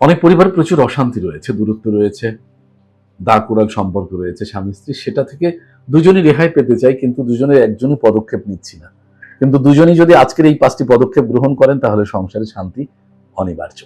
অনেক পরিবারে প্রচুর অশান্তি রয়েছে, দূরত্ব রয়েছে, দাঁড় সম্পর্ক রয়েছে স্বামী স্ত্রী, সেটা থেকে দুজনই রেহাই পেতে চাই, কিন্তু দুজনের একজনই পদক্ষেপ নিচ্ছি না। কিন্তু দুজনই যদি আজকের এই 5টি পদক্ষেপ গ্রহণ করেন তাহলে সংসারে শান্তি অনিবার্য।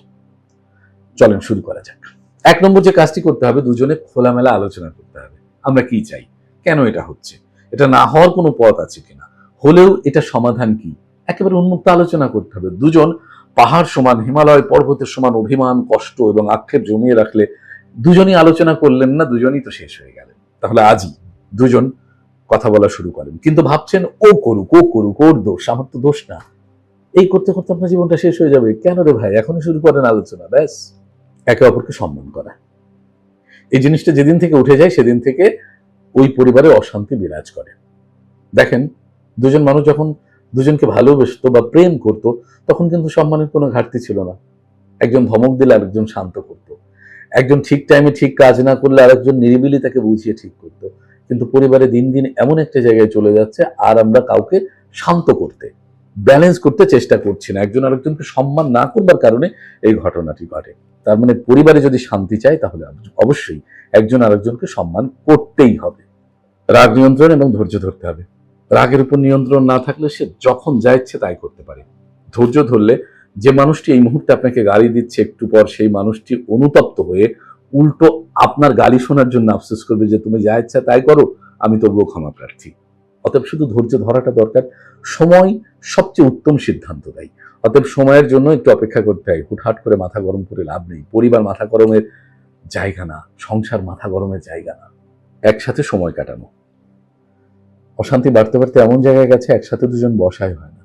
চলেন শুরু করা যাক। 1 নম্বর যে কাজটি করতে হবে, দুজনে খোলামেলা আলোচনা করতে হবে। আমরা কি চাই, কেন এটা হচ্ছে, এটা না হওয়ার কোনো পথ আছে কিনা, হলেও এটা সমাধান কি, একেবারে উন্মুক্ত আলোচনা করতে হবে। দুজন পাহাড় সমান, হিমালয় পর্বতের সমান অভিমান, কষ্ট এবং আক্ষেপ জমিয়ে রাখলে দুজনই আলোচনা করলেন না, দুজনই তো শেষ হয়ে গেলেন। তাহলে আজই দুজন কথা বলা শুরু করেন। কিন্তু ভাবছেন ও করুক, ওর দোষ, আমার তো দোষ না। এই করতে করতে আপনার জীবনটা শেষ হয়ে যাবে। কেন রে ভাই, এখনই শুরু করেন আলোচনা। ব্যাস, একে অপরকে সম্মান করা, এই জিনিসটা যেদিন থেকে উঠে যায় সেদিন থেকে ওই পরিবারে অশান্তি বিরাজ করে। দেখেন, দুজন মানুষ যখন দুজনকে ভালোবাসতো বা প্রেম করত, তখন কিন্তু সম্মানের কোনো ঘাটতি ছিল না। একজন ধমক দিলে আরেকজন শান্ত করত, একজন ঠিক টাইমে ঠিক কাজ না করলে আরেকজন নিরিবিলি তাকে বুঝিয়ে ঠিক করত। কিন্তু পরিবারে দিন দিন এমন একটা জায়গায় চলে যাচ্ছে, আর আমরা কাউকে শান্ত করতে, ব্যালেন্স করতে চেষ্টা করছি না। একজন আরেকজনকে সম্মান না করবার কারণে এই ঘটনাটি ঘটে। তার মানে পরিবারে যদি শান্তি চাই তাহলে অবশ্যই একজন আরেকজনকে সম্মান করতেই হবে। রাগ নিয়ন্ত্রণ এবং ধৈর্য ধরতে হবে। রাগের উপর নিয়ন্ত্রণ না থাকলে সে যখন যা ইচ্ছে তাই করতে পারে। ধৈর্য ধরলে যে মানুষটি এই মুহূর্তে আপনাকে গালি দিচ্ছে, একটু পর সেই মানুষটি অনুতপ্ত হয়ে উল্টো আপনার গালি শোনার জন্য আফসোস করবে যে তুমি যা ইচ্ছা তাই করো, আমি তবুও ক্ষমা প্রার্থী। অতএব শুধু ধৈর্য ধরাটা দরকার। সময় সবচেয়ে উত্তম সিদ্ধান্ত দেয়। অতএব সময়ের জন্য একটু অপেক্ষা করতে হয়। হুটহাট করে মাথা গরম করে লাভ নেই। পরিবার মাথা গরমের জায়গা না, সংসার মাথা গরমের জায়গা না। একসাথে সময় কাটানো। অশান্তি বাড়তে বাড়তে এমন জায়গায় গেছে একসাথে দুজন বসাই হয় না।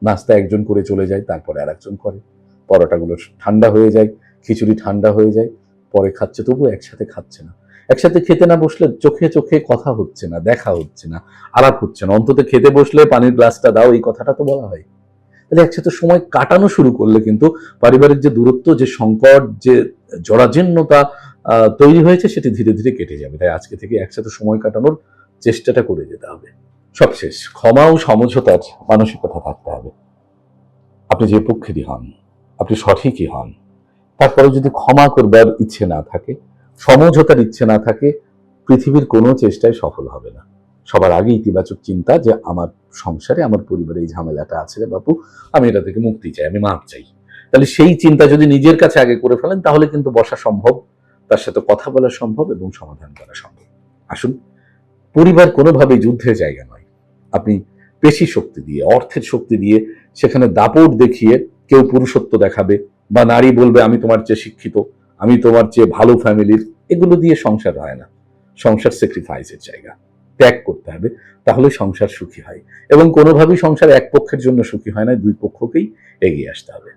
নাস্তা একজন করে চলে যায়, তারপরে আরেকজন করে। পরোটাগুলো ঠান্ডা হয়ে যায়, খিচুড়ি ঠান্ডা হয়ে যায়, পরে খাচ্ছে, তবুও একসাথে খাচ্ছে না। একসাথে খেতে না বসলে চোখে চোখে কথা হচ্ছে না, দেখা হচ্ছে না, আলাপ হচ্ছে না। অন্তত খেতে বসলে পানির গ্লাসটা দাও, এই কথাটা তো বলা হয়। তাহলে একসাথে সময় কাটানো শুরু করলে কিন্তু পারিবারিক যে দূরত্ব, যে সংকট, যে জরাজীর্ণতা তৈরি হয়েছে, সেটি ধীরে ধীরে কেটে যাবে। তাই আজকে থেকে একসাথে সময় কাটানোর চেষ্টাটা করে যেতে হবে। সবশেষ, ক্ষমা ও সমঝোতার মানসিকতা থাকতে হবে। আপনি যে পক্ষেরই হন, আপনি সঠিকই হন, তারপরে যদি ক্ষমা করবার ইচ্ছে না থাকে, সমঝোতার ইচ্ছে না থাকে, পৃথিবীর কোনো চেষ্টায় সফল হবে না। সবার আগে ইতিবাচক চিন্তা যে আমার সংসারে, আমার পরিবারে এই ঝামেলাটা আছে রে বাপু, আমি এটা থেকে মুক্তি চাই, আমি মাপ চাই। তাহলে সেই চিন্তা যদি নিজের কাছে আগে করে ফেলেন তাহলে কিন্তু বসা সম্ভব, তার সাথে কথা বলা সম্ভব এবং সমাধান করা সম্ভব। আসুন, পরিবার কোনোভাবেই যুদ্ধের জায়গা নয়। আপনি পেশি শক্তি দিয়ে, অর্থের শক্তি দিয়ে সেখানে দাপট দেখিয়ে কেউ পুরুষত্ব দেখাবে বা নারী বলবে আমি তোমার চেয়ে শিক্ষিত, আমি তোমার চেয়ে ভালো ফ্যামিলির, এগুলো দিয়ে সংসার হয় না। সংসার স্যাক্রিফাইসের জায়গা। ত্যাগ করতে হবে, তাহলে সংসার সুখী হয়। এবং কোনোভাবেই সংসার এক পক্ষের জন্য সুখী হয় না, দুই পক্ষকেই এগিয়ে আসতে হবে।